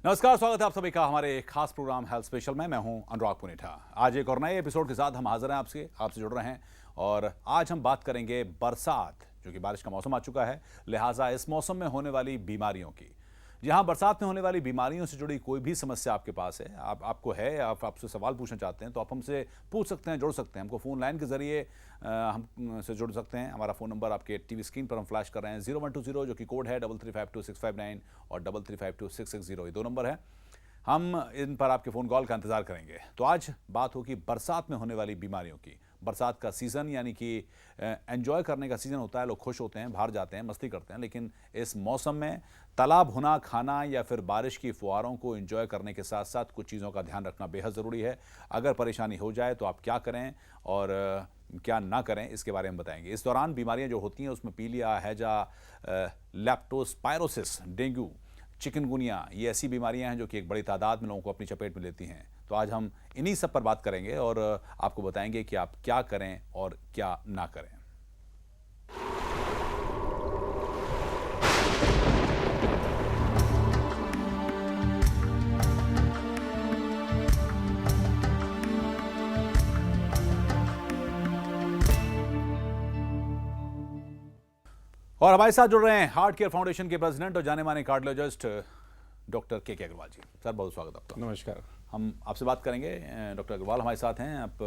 नमस्कार, स्वागत है आप सभी का हमारे खास प्रोग्राम हेल्थ स्पेशल में। मैं हूं अनुराग पुनेठा। आज एक और नए एपिसोड के साथ हम हाजिर हैं आपसे जुड़ रहे हैं। और आज हम बात करेंगे बरसात, जो कि बारिश का मौसम आ चुका है, लिहाजा इस मौसम में होने वाली बीमारियों की। जहां बरसात में होने वाली बीमारियों से जुड़ी कोई भी समस्या आपके पास है, आपको है, आप आपसे सवाल पूछना चाहते हैं, तो आप हमसे पूछ सकते हैं, जुड़ सकते हैं। हमको फ़ोन लाइन के जरिए हमसे जुड़ सकते हैं। हमारा फ़ोन नंबर आपके टीवी स्क्रीन पर हम फ्लैश कर रहे हैं, 0120 जो कि कोड है 3352 और 3352 ये दो नंबर है। हम इन पर आपके फ़ोन कॉल का इंतज़ार करेंगे। तो आज बात होगी बरसात में होने वाली बीमारियों की। बरसात का सीज़न यानी कि एंजॉय करने का सीज़न होता है, लोग खुश होते हैं, बाहर जाते हैं, मस्ती करते हैं। लेकिन इस मौसम में तला भुना खाना या फिर बारिश की फुहारों को एंजॉय करने के साथ साथ कुछ चीज़ों का ध्यान रखना बेहद ज़रूरी है। अगर परेशानी हो जाए तो आप क्या करें और क्या ना करें, इसके बारे में बताएंगे। इस दौरान बीमारियाँ जो होती हैं उसमें पीलिया, हैजा, लेप्टोस्पायरोसिस, डेंगू, चिकनगुनिया, ये ऐसी बीमारियां हैं जो कि एक बड़ी तादाद में लोगों को अपनी चपेट में लेती हैं। तो आज हम इन्हीं सब पर बात करेंगे और आपको बताएंगे कि आप क्या करें और क्या ना करें। और हमारे साथ जुड़ रहे हैं हार्ट केयर फाउंडेशन के प्रेसिडेंट और जाने माने कार्डियोलॉजिस्ट डॉक्टर के अग्रवाल जी। सर, बहुत स्वागत आपका। नमस्कार। हम आपसे बात करेंगे। डॉक्टर अग्रवाल हमारे साथ हैं। आप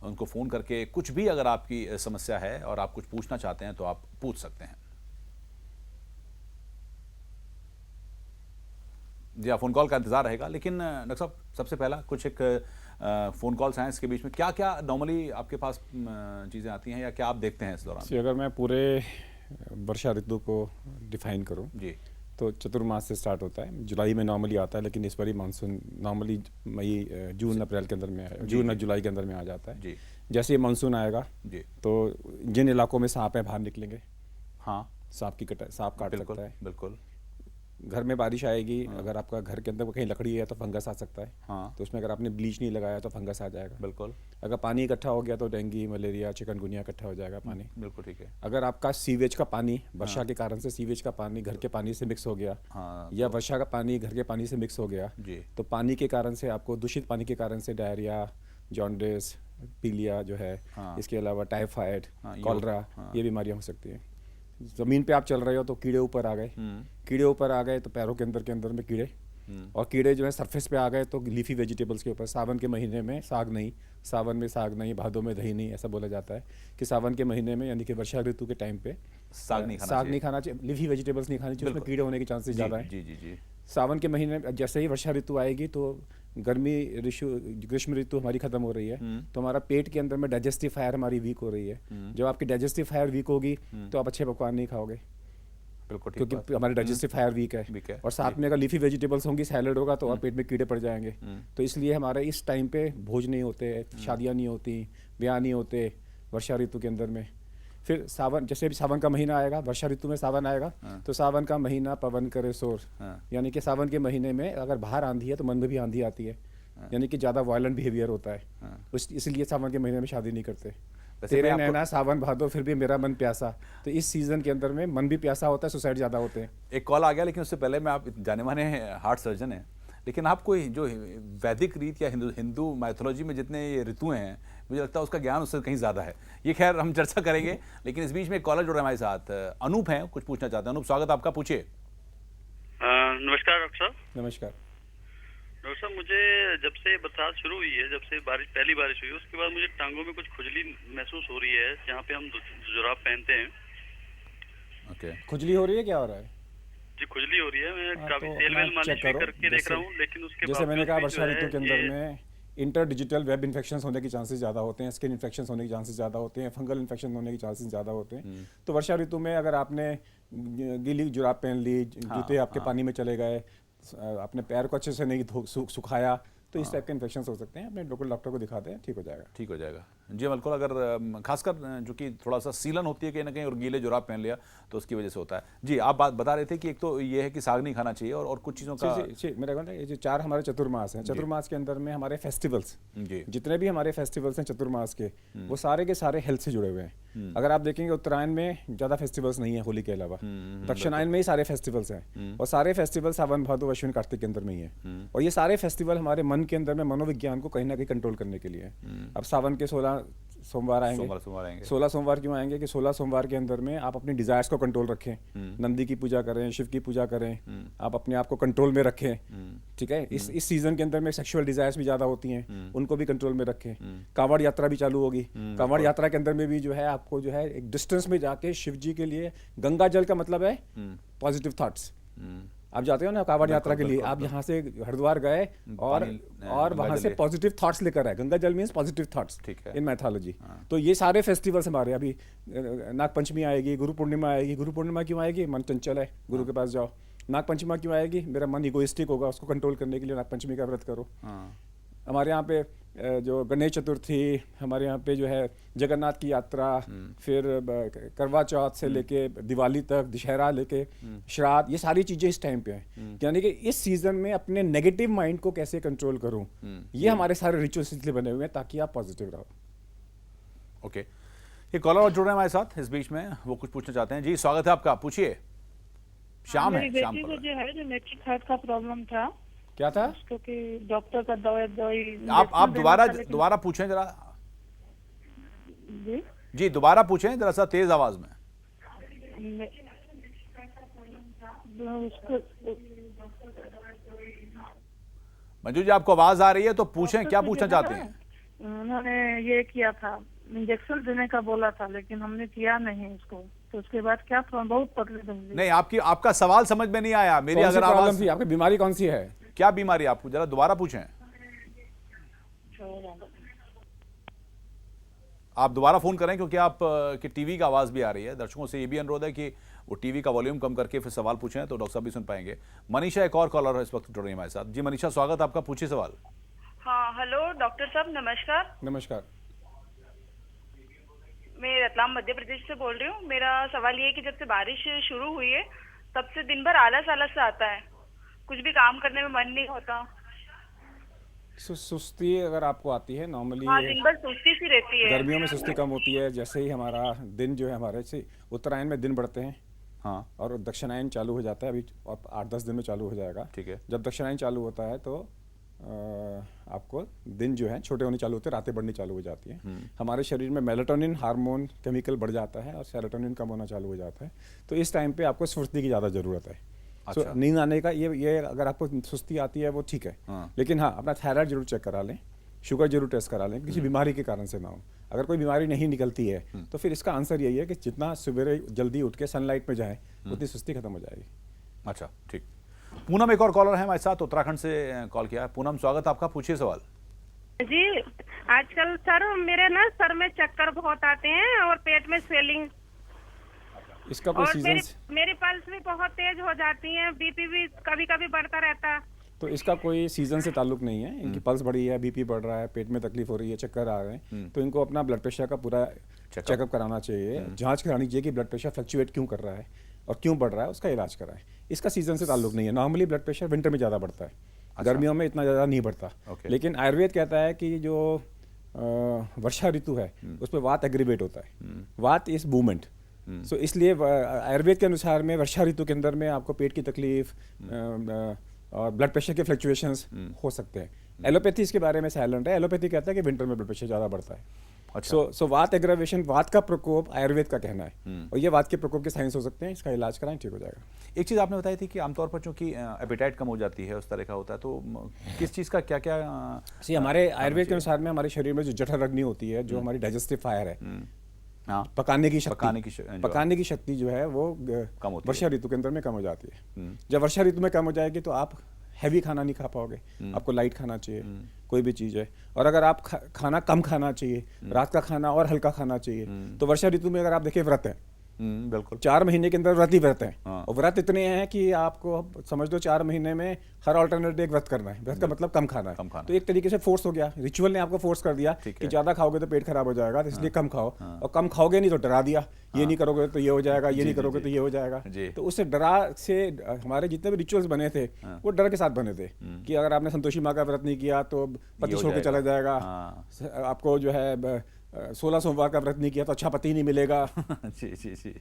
उनको फ़ोन करके कुछ भी अगर आपकी समस्या है और आप कुछ पूछना चाहते हैं तो आप पूछ सकते हैं। जी, हाँ, फ़ोन कॉल का इंतज़ार रहेगा। लेकिन डॉक्टर साहब, सबसे पहला कुछ एक फ़ोन कॉल्स हैं, इसके बीच में क्या क्या नॉर्मली आपके पास चीज़ें आती हैं या क्या आप देखते हैं इस दौरान? अगर मैं पूरे वर्षा ऋतु को डिफाइन करूं जी, तो चतुर्मास से स्टार्ट होता है। जुलाई में नॉर्मली आता है, लेकिन इस बार मानसून नॉर्मली मई जून अप्रैल के अंदर में जून और जुलाई के अंदर में आ जाता है। जी, जैसे ही मानसून आएगा जी, तो जिन इलाकों में सांप है बाहर निकलेंगे। हाँ, सांप काट बिल्कुल, सकता है। बिल्कुल, घर में बारिश आएगी, अगर आपका घर के अंदर कहीं लकड़ी है तो फंगस आ सकता है। हाँ, तो उसमें अगर आपने ब्लीच नहीं लगाया तो फंगस आ जाएगा। बिल्कुल, अगर पानी इकट्ठा हो गया तो डेंगू, मलेरिया, चिकनगुनिया इकट्ठा हो जाएगा पानी। बिल्कुल ठीक है। अगर आपका सीवेज का पानी वर्षा के कारण से सीवेज का पानी घर के पानी से मिक्स हो गया, हाँ, या वर्षा का पानी घर के पानी से मिक्स हो गया, जी, तो पानी के कारण से आपको दूषित पानी के कारण से डायरिया, जॉन्डिस, पीलिया जो है, हाँ, इसके अलावा टाइफाइड, हाँ, कॉलरा, हाँ, ये बीमारियां हो सकती हैं। ज़मीन पे आप चल रहे हो तो कीड़े ऊपर आ गए, कीड़े ऊपर आ गए तो पैरों के अंदर में कीड़े, और कीड़े जो है सरफेस पे आ गए तो लीफी वेजिटेबल्स के ऊपर। सावन के महीने में साग नहीं, सावन में साग नहीं, भादों में दही नहीं, ऐसा बोला जाता है कि सावन के महीने में यानी कि वर्षा ऋतु के टाइम पे साग नहीं खाना चाहिए। लीफी वेजिटेबल्स नहीं खानी चाहिए, उसमें कीड़े होने के चांसेस ज़्यादा हैं। जी, जी, जी, सावन के महीने में जैसे ही वर्षा ऋतु आएगी तो ग्रीष्म ऋतु हमारी खत्म हो रही है, तो हमारा पेट के अंदर में डाइजेस्टिव फायर हमारी वीक हो रही है। जब आपकी डाइजेस्टिव फायर वीक होगी तो आप अच्छे पकवान नहीं खाओगे, बिल्कुल ठीक क्योंकि हमारी डाइजेस्टिव फायर वीक है। और साथ में अगर लीफी वेजिटेबल्स होंगी, सैलड होगा, तो और पेट में कीड़े पड़ जाएंगे। तो इसलिए हमारे इस टाइम पे भोज नहीं होते, शादियाँ नहीं होती, ब्याह नहीं होते वर्षा ऋतु के अंदर में। फिर सावन, जैसे भी सावन का महीना आएगा, वर्षा ऋतु में सावन आएगा, तो सावन का महीना पवन करे शोर, यानी कि सावन के महीने में अगर बाहर आंधी है तो मन में भी आंधी आती है, यानी कि ज़्यादा वायलेंट बिहेवियर होता है। इसलिए सावन के महीने में शादी नहीं करते। तेरे नैना सावन भादो फिर भी मेरा मन प्यासा, तो इस सीजन के अंदर में मन भी प्यासा होता है, सुसाइड ज़्यादा होते हैं। एक कॉल आ गया, लेकिन उससे पहले मैं, आप जाने माने हार्ट सर्जन हैं, लेकिन आप कोई जो वैदिक रीत या हिंदू माइथोलॉजी में जितने ये ऋतु हैं, मुझे लगता है उसका ज्ञान उससे कहीं ज़्यादा है। ये खैर हम चर्चा करेंगे। लेकिन इस बीच में एक कॉलर जुड़ रहा है हमारे साथ, अनूप हैं, कुछ पूछना चाहते हैं। अनूप, स्वागत आपका, पूछिए। नमस्कार डॉक्टर साहब। नमस्कार। डॉक्टर साहब, मुझे जब से बरसात शुरू हुई है, जब से पहली बारिश हुई है, उसके बाद मुझे टांगों में कुछ खुजली महसूस हो रही है, जहाँ पे हम जुराब पहनते हैं। ओके, खुजली हो रही है, क्या हो रहा है? जी, खुजली हो रही है। मैं काफी तो तेल वेल मालिश चेक भी करो। करके देख रहा हूँ, लेकिन उसके जैसे मैंने बावजूद कहा, भी वर्षा जो ऋतु है के अंदर ये में इंटर डिजिटल वेब इन्फेक्शन होने के चांसेस ज़्यादा होते हैं, स्किन इन्फेक्शन होने के चांसेस ज़्यादा होते हैं, फंगल इन्फेक्शन होने के चांसेस ज़्यादा होते हैं। तो वर्षा ऋतु में अगर आपने गीली जुराब पहन ली, जूते आपके पानी में चले गए, अपने पैर को अच्छे से नहीं सुखाया, तो इस टाइप के इन्फेक्शन हो सकते हैं। अपने लोकल डॉक्टर को दिखाते हैं, ठीक हो जाएगा। ठीक हो जाएगा। जी बिल्कुल, अगर खासकर जो कि थोड़ा सा सीलन होती है कहीं ना कहीं और गीले जुराब पहन लिया तो उसकी वजह से होता है। जी आप बात बता रहे थे कि एक तो ये है कि साग नहीं खाना चाहिए और कुछ चीज़ों का मेरा कहना है ये जो 4 हमारे चतुर्मास हैं, चतुर्मास के अंदर में हमारे फेस्टिवल्स, जी जितने भी हमारे फेस्टिवल्स हैं चतुर्मास के, वो सारे के सारे हेल्थ से जुड़े हुए हैं। अगर आप देखेंगे उत्तरायण में ज़्यादा फेस्टिवल्स नहीं है होली के अलावा, दक्षिणायन में ही सारे फेस्टिवल्स हैं और सारे फेस्टिवल सावन भादो अश्विन कार्तिक के अंदर में ही है। और ये सारे फेस्टिवल हमारे मन के अंदर में मनोविज्ञान को कहीं ना कहीं कंट्रोल करने के लिए है। अब सावन के 16 सोमवार आएंगे, 16 सोमवार क्यों आएंगे कि 16 सोमवार के अंदर में आप अपनी डिजायर्स को कंट्रोल रखें, नंदी की पूजा करें, शिव की पूजा करें, आप अपने आप को कंट्रोल में रखें, ठीक है। इस सीजन के अंदर में सेक्सुअल डिजायर्स भी ज्यादा होती हैं, उनको भी कंट्रोल में रखें। कांवड़ यात्रा भी चालू होगी, कांवड़ यात्रा के अंदर में भी जो है आपको जो है एक डिस्टेंस में जाके शिव जी के लिए, गंगा जल का मतलब है पॉजिटिव थॉट्स। आप जाते हो ना कांवड़ यात्रा के लिए, आप यहाँ से हरिद्वार गए और वहां से पॉजिटिव थॉट्स लेकर आए। गंगा जल means positive thoughts in mythology. तो ये सारे फेस्टिवल्स हमारे, अभी नाग पंचमी आएगी, गुरु पूर्णिमा आएगी। गुरु पूर्णिमा क्यों आएगी? मन चंचल है, गुरु के पास जाओ। नाग पंचमी क्यों आएगी? मेरा मन इगोइस्टिक होगा, उसको कंट्रोल करने के लिए नाग पंचमी का व्रत करो। हमारे यहाँ पे जो गणेश चतुर्थी, हमारे यहाँ पे जो है जगन्नाथ की यात्रा, फिर करवा चौथ से लेके दिवाली तक, दशहरा लेके श्राद्ध, ये सारी चीजें इस टाइम पे हैं। यानी कि इस सीजन में अपने नेगेटिव माइंड को कैसे कंट्रोल करूं, ये हमारे सारे रिचुअल्स इसलिए बने हुए हैं ताकि आप पॉजिटिव रहो। ओके, ये कॉलर और जुड़ रहे हैं हमारे साथ इस बीच में, वो कुछ पूछना चाहते हैं। जी स्वागत है आपका, पूछिए। शाम है, शाम बेटी को जो है जेनेटिक हार्ट का प्रॉब्लम था। क्या था? क्योंकि डॉक्टर का दवाई आप दोबारा पूछें जरा। जी दोबारा पूछें जरा सा तेज आवाज में। मंजू जी आपको आवाज आ रही है तो पूछें, क्या पूछना चाहते हैं? उन्होंने ये किया था, इंजेक्शन देने का बोला था, लेकिन हमने किया नहीं उसको। तो उसके बाद क्या बहुत तकलीफ हुई। नहीं, आपका सवाल समझ में नहीं आया मेरी। अगर आवाज थी, आपकी बीमारी कौन सी है? क्या बीमारी आपको, जरा दोबारा पूछें। आप दोबारा फोन करें क्योंकि आप की टीवी का आवाज भी आ रही है। दर्शकों से ये भी अनुरोध है कि वो टीवी का वॉल्यूम कम करके फिर सवाल पूछें तो डॉक्टर साहब भी सुन पाएंगे। मनीषा एक और कॉलर है इस वक्त जुड़ रही है हमारे साथ। जी मनीषा स्वागत आपका, पूछिए सवाल। हाँ हेलो डॉक्टर साहब, नमस्कार। नमस्कार। मैं रतलाम मध्य प्रदेश से बोल रही हूँ। मेरा सवाल ये है कि जब से बारिश शुरू हुई है तब से दिन भर आलस आलस आता है, कुछ भी काम करने में मन नहीं होता। सुस्ती अगर आपको आती है नॉर्मली, हाँ, दिन भर सुस्ती सी रहती है। गर्मियों में सुस्ती कम होती है। जैसे ही हमारा दिन जो है, हमारे से उत्तरायण में दिन बढ़ते हैं, हाँ, और दक्षिणायन चालू हो जाता है अभी, और 8-10 दिन में चालू हो जाएगा। ठीक है। जब दक्षिणायन चालू होता है तो आपको दिन जो है छोटे होने चालू होते हैं, रातें बढ़नी चालू हो जाती हैं। हमारे शरीर में मेलाटोनिन हार्मोन केमिकल बढ़ जाता है और सेरोटोनिन कम होना चालू हो जाता है। तो इस टाइम पे आपको स्फूर्ति की ज़्यादा ज़रूरत है। अच्छा। नींद आने का ये अगर आपको सुस्ती आती है वो ठीक है, लेकिन हाँ अपना थायराइड जरूर चेक करा लें, शुगर जरूर टेस्ट करा लें, किसी बीमारी के कारण से ना हो। अगर कोई बीमारी नहीं निकलती है तो फिर इसका आंसर यही है कि जितना सवेरे जल्दी उठ के सनलाइट में जाए उतनी सुस्ती खत्म हो जाएगी। अच्छा ठीक। पूनम एक और कॉलर है हमारे साथ, उत्तराखंड से कॉल किया है। पूनम स्वागत आपका, पूछिए सवाल। जी आजकल सर मेरे ना सर में चक्कर बहुत आते हैं और पेट में स्वेलिंग, इसका कोई सीजन, मेरी पल्स भी बहुत तेज हो जाती है, बीपी भी कभी कभी बढ़ता रहता है। तो इसका कोई सीजन से ताल्लुक नहीं है। इनकी पल्स बढ़ी है, बीपी बढ़ रहा है, पेट में तकलीफ हो रही है, चक्कर आ रहे हैं, तो इनको अपना ब्लड प्रेशर का पूरा चेकअप कराना चाहिए। जांच करानी चाहिए कि ब्लड प्रेशर फ्लक्चुएट क्यों कर रहा है और क्यों बढ़ रहा है, उसका इलाज कराएं। इसका सीजन से ताल्लुक नहीं है। नॉर्मली ब्लड प्रेशर विंटर में ज़्यादा बढ़ता है, गर्मियों में इतना ज़्यादा नहीं बढ़ता। लेकिन आयुर्वेद कहता है कि जो वर्षा ऋतु है उस पर वात एग्रीवेट होता है। वात इज मूवमेंट। सो इसलिए आयुर्वेद के अनुसार में वर्षा ऋतु के अंदर में आपको पेट की तकलीफ और ब्लड प्रेशर के फ्लक्चुएशंस हो सकते हैं। एलोपैथी इसके बारे में साइलेंट है। एलोपैथी कहता है कि विंटर में ब्लड प्रेशर ज़्यादा बढ़ता है। अच्छा। सो वात एग्रावेशन, वात का प्रकोप आयुर्वेद का कहना है, और ये वात के प्रकोप के साइंस हो सकते हैं। इसका इलाज कराएं, ठीक हो जाएगा। एक चीज़ आपने बताई थी कि आमतौर पर चूंकि एपेटाइट कम हो जाती है, उस तरह का होता है, तो किस चीज़ का क्या क्या हमारे आयुर्वेद के अनुसार में हमारे शरीर में जो जठर अग्नि होती है, जो हमारी डाइजेस्टिव फायर है, पकाने की शक्ति जो है वो कम होती है, वर्षा ऋतु के अंदर में कम हो जाती है। जब वर्षा ऋतु में कम हो जाएगी तो आप हैवी खाना नहीं खा पाओगे, आपको लाइट खाना चाहिए, कोई भी चीज़ है। और अगर आप खाना कम खाना चाहिए, रात का खाना और हल्का खाना चाहिए। तो वर्षा ऋतु में अगर आप देखिए व्रत है, बिल्कुल। 4 महीने के अंदर व्रत ही व्रत है। हाँ। और व्रत इतने हैं कि आपको समझ लो 4 महीने में हर ऑल्टरनेट एक व्रत करना है। व्रत का मतलब कम खाना है। कम खाना। तो एक तरीके से फोर्स हो गया, रिचुअल ने आपको फोर्स कर दिया ठीक कि है। ज्यादा खाओगे तो पेट खराब हो जाएगा, तो इसलिए कम खाओ। और कम खाओगे नहीं तो डरा दिया, ये नहीं करोगे तो ये हो जाएगा, ये नहीं करोगे तो ये हो जाएगा। जी। तो उससे डरा से हमारे जितने भी रिचुअल्स बने थे वो डर के साथ बने थे कि अगर आपने संतोषी माँ का व्रत नहीं किया तो पति हो छोड़ के चला जाएगा। जाएगा, आपको जो है 16 सोमवार का व्रत नहीं किया तो अच्छा पति नहीं मिलेगा। जी जी जी।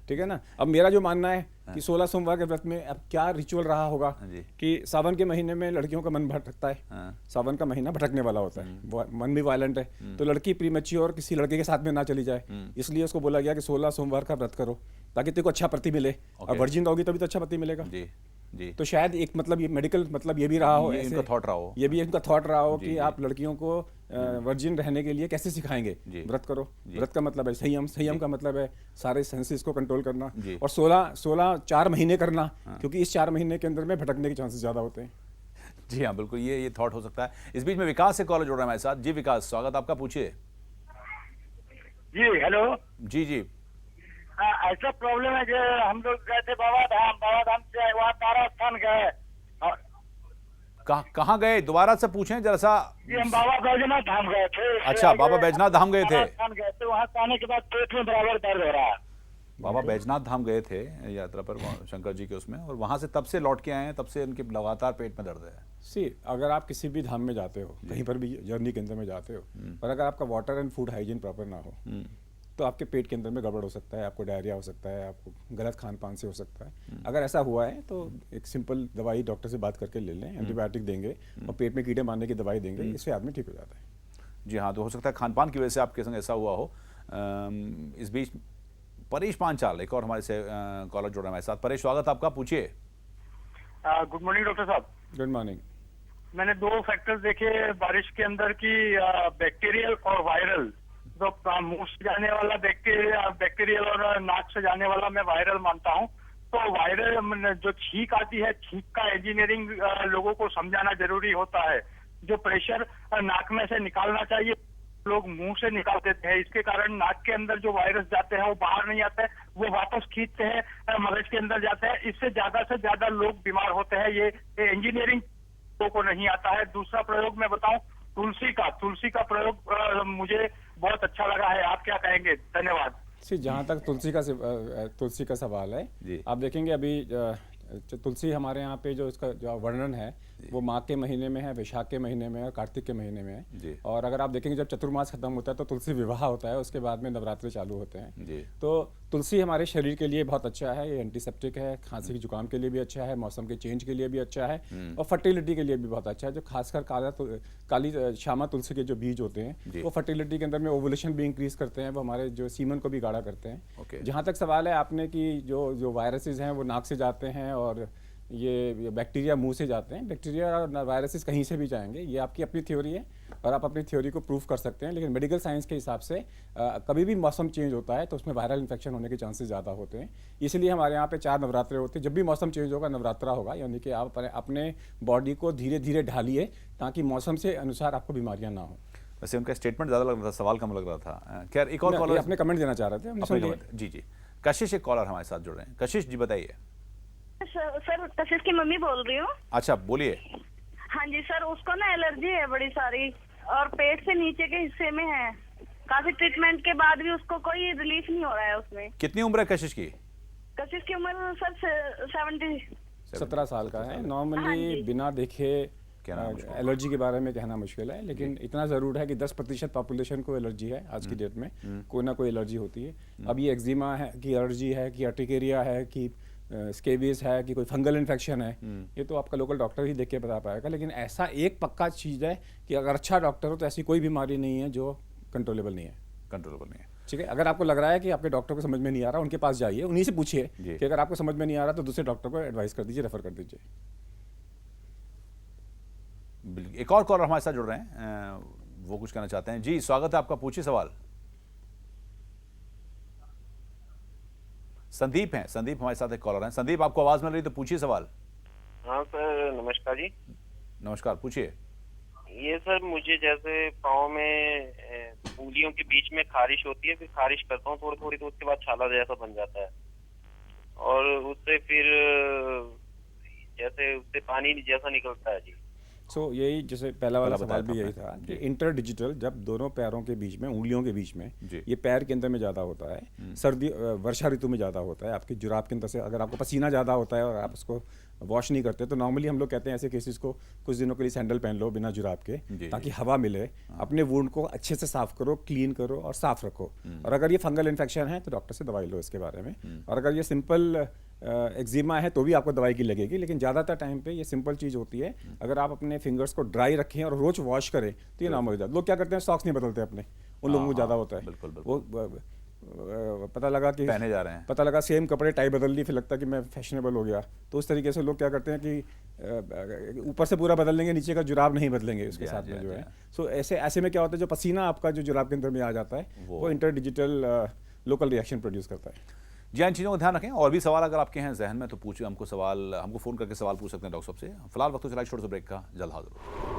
ठीक है ना। अब मेरा जो मानना है कि 16 सोमवार के व्रत में अब क्या रिचुअल रहा होगा जी। कि सावन के महीने में लड़कियों का मन भटकता है। सावन का महीना भटकने वाला होता है, मन भी वायलेंट है, तो लड़की प्रीमेच्योर किसी लड़के के साथ में ना चली जाए, इसलिए उसको बोला गया कि 16 सोमवार का व्रत करो ताकि तेरे को अच्छा पति मिले। और वर्जिन रहोगी तभी तो अच्छा पति मिलेगा। जी जी। तो शायद एक मतलब ये मेडिकल मतलब ये भी रहा हो, ये ऐसे इनका थॉट रहा हो, ये भी इनका थॉट रहा हो जी, कि जी। आप लड़कियों को वर्जिन रहने के लिए कैसे सिखाएंगे। जी। व्रत करो। जी। व्रत का मतलब है संयम, संयम का मतलब है सारे सेंसेस को कंट्रोल करना। जी। और 16 4 महीने करना, क्योंकि इस 4 महीने के अंदर में भटकने के चांसेस ज्यादा होते हैं। जी हाँ बिल्कुल, ये थॉट हो सकता है। इस बीच में विकास से कॉल जोड़ रहा है हमारे साथ। जी विकास, स्वागत आपका, पूछिए। जी हेलो। जी जी। ऐसा प्रॉब्लम है जो हम लोग गए थे बाबा धाम से वहाँ तारा स्थान गए। और कहाँ गए, दोबारा से पूछें जरा सा। जी हम बाबा बैजनाथ धाम गए थे। अच्छा, बाबा बैजनाथ धाम गए थे। तारा स्थान गए थे, वहाँ से आने के बाद पेट में बराबर दर्द हो रहा है। बाबा बैजनाथ धाम गए थे यात्रा पर शंकर जी के उसमें, और वहां से तब से लौट के आए हैं, तब से उनके लगातार पेट में दर्द है। अगर आप किसी भी धाम में जाते हो, कहीं पर भी जर्नी के अंदर में जाते हो, पर अगर आपका water and food hygiene proper ना हो तो आपके पेट के अंदर में गड़बड़ हो सकता है, आपको डायरिया हो सकता है, आपको गलत खान पान से हो सकता है। अगर ऐसा हुआ है तो एक सिंपल दवाई डॉक्टर से बात करके ले लें, एंटीबायोटिक देंगे और पेट में कीड़े मारने की दवाई देंगे, इससे आदमी ठीक हो जाता है। जी हाँ, तो हो सकता है खान पान की वजह से आपके संग ऐसा हुआ हो। इस बीच परेश पांचाल एक और हमारे से कॉलर जोड़ा हमारे साथ। परेश, स्वागत आपका, पूछिए। गुड मॉर्निंग डॉक्टर साहब। Good morning. मैंने 2 फैक्टर्स देखे बारिश के अंदर की, बैक्टीरियल और वायरल। तो मुंह से जाने वाला बैक्टीरियल और नाक से जाने वाला मैं वायरल मानता हूँ। तो वायरल जो छींक आती है, छींक का इंजीनियरिंग लोगों को समझाना जरूरी होता है। जो प्रेशर नाक में से निकालना चाहिए लोग मुंह से निकाल देते हैं, इसके कारण नाक के अंदर जो वायरस जाते हैं वो बाहर नहीं आते हैं, वो वापस खींचते हैं मगज के अंदर जाते हैं। इससे ज्यादा लोग बीमार होते हैं। ये इंजीनियरिंग को नहीं आता है। दूसरा प्रयोग मैं बताऊं, तुलसी का प्रयोग मुझे बहुत अच्छा लगा है। आप क्या कहेंगे? धन्यवाद। जहाँ तक तुलसी का सवाल है, आप देखेंगे अभी तुलसी हमारे यहाँ पे जो इसका जो वर्णन है वो माघ के महीने में है, वैशाख के महीने में है और कार्तिक के महीने में है। और अगर आप देखेंगे जब चतुर्मास खत्म होता है तो तुलसी विवाह होता है, उसके बाद में नवरात्रि चालू होते हैं। तो तुलसी हमारे शरीर के लिए बहुत अच्छा है, ये एंटीसेप्टिक है, खांसी की जुकाम के लिए भी अच्छा है, मौसम के चेंज के लिए भी अच्छा है और फर्टिलिटी के लिए भी बहुत अच्छा है। जो खासकर काली श्यामा तुलसी के जो बीज होते हैं वो फर्टिलिटी के अंदर में ओवुलेशन भी इंक्रीज करते हैं, वो हमारे जो सीमन को भी गाढ़ा करते हैं। जहाँ तक सवाल है आपने कि जो वायरसेस हैं वो नाक से जाते हैं और ये बैक्टीरिया मुंह से जाते हैं, बैक्टीरिया और वायरसेस कहीं से भी जाएंगे, ये आपकी अपनी थ्योरी है और आप अपनी थ्योरी को प्रूव कर सकते हैं। लेकिन मेडिकल साइंस के हिसाब से कभी भी मौसम चेंज होता है तो उसमें वायरल इन्फेक्शन होने के चांसेस ज़्यादा होते हैं। इसलिए हमारे यहाँ पे 4 नवरात्रे होते हैं। जब भी मौसम चेंज होगा नवरात्रा होगा, यानी कि आप अपने बॉडी को धीरे धीरे ढालिए ताकि मौसम से अनुसार आपको बीमारियाँ ना हो। वैसे उनका स्टेटमेंट ज़्यादा लग रहा था, सवाल कम लग रहा था। खैर एक और कॉलर अपने कमेंट देना चाह रहे थे। जी जी, कशिश एक कॉलर हमारे साथ जुड़ रहे हैं। कशिश जी बताइए। सर कशिश की मम्मी बोल रही हूँ। अच्छा बोलिए। हाँ जी सर, उसको ना एलर्जी है बड़ी सारी और पेट से नीचे के हिस्से में है। काफी ट्रीटमेंट के बाद भी उसको कोई रिलीफ नहीं हो रहा है उसमें। कितनी उम्र है कशिश की? कशिश की उम्र सर 17 साल का है। नॉर्मली बिना देखे एलर्जी के बारे में कहना मुश्किल है, लेकिन इतना ज़रूर है कि 10% पॉपुलेशन को एलर्जी है आज की डेट में, कोई ना कोई एलर्जी होती है। अब ये एक्जिमा है कि एलर्जी है कि अर्टिकेरिया है कि स्केबियस है कि कोई फंगल इन्फेक्शन है, ये तो आपका लोकल डॉक्टर ही देख के बता पाएगा। लेकिन ऐसा एक पक्का चीज़ है कि अगर अच्छा डॉक्टर हो तो ऐसी कोई बीमारी नहीं है जो कंट्रोलेबल नहीं है। ठीक है, अगर आपको लग रहा है कि आपके डॉक्टर को समझ में नहीं आ रहा, उनके पास जाइए, उन्हीं से पूछिए कि अगर आपको समझ में नहीं आ रहा तो दूसरे डॉक्टर को एडवाइस कर दीजिए, रेफर कर दीजिए। एक और कॉलर हमारे साथ जुड़ रहे हैं, वो कुछ कहना चाहते हैं। जी स्वागत है आपका, पूछिए सवाल। संदीप हैं, संदीप हमारे साथ एक कॉलर हैं। संदीप आपको आवाज मिल रही तो पूछिए सवाल। हाँ सर, नमस्कार जी। नमस्कार, पूछिए। ये सर मुझे जैसे पाँव में उंगलियों के बीच में खारिश होती है, फिर खारिश करता हूँ थोड़ी थोड़ी तो उसके बाद छाला जैसा बन जाता है और उससे फिर जैसे उससे पानी जैसा निकलता है जी। यही जैसे पहला वाला सवाल भी बताया यही था था आपने। कि इंटर डिजिटल जब दोनों पैरों के बीच में, उंगलियों के बीच में, जी। ये पैर के अंदर में ज़्यादा होता है, सर्दी वर्षा ऋतु में ज़्यादा होता है, आपकी जुराब के अंदर से अगर आपको पसीना ज़्यादा होता है और आप उसको वॉश नहीं करते तो नॉर्मली हम लोग कहते हैं ऐसे केसेस को कुछ दिनों के लिए सैंडल पहन लो बिना जुराब के, जी, ताकि हवा मिले, अपने वुंड को अच्छे से साफ करो, क्लीन करो और साफ रखो। और अगर ये फंगल इन्फेक्शन है तो डॉक्टर से दवाई लो इसके बारे में। और अगर ये सिंपल एक्जिमा है तो भी आपको दवाई की लगेगी, लेकिन ज़्यादातर टाइम पे ये सिंपल चीज़ होती है। अगर आप अपने फिंगर्स को ड्राई रखें और रोज वॉश करें तो ये नॉर्मल हो जाता है। लोग क्या करते हैं, सॉक्स नहीं बदलते अपने, उन लोगों को ज़्यादा होता है। बिल्कुल, वो पता लगा कि पहने जा रहे हैं, पता लगा सेम कपड़े टाई बदल ली, फिर लगता है कि मैं फैशनेबल हो गया। तो उस तरीके से लोग क्या करते हैं कि ऊपर से पूरा बदल लेंगे, नीचे का जुराब नहीं बदलेंगे उसके जी हाँ, साथ जी में हाँ, जो जी है। हाँ। सो ऐसे में क्या होता है, जो पसीना आपका जो जुराब के अंदर में आ जाता है वो inter digital local reaction produce करता है। जी इन चीज़ों का ध्यान रखें। और भी सवाल अगर आपके हैं जहन में तो पूछिए, हमको फ़ोन करके सवाल पूछ सकते हैं डॉक्टर साहब से। फिलहाल वक्त तो चला छोटे से ब्रेक का, जल्द हाजिर।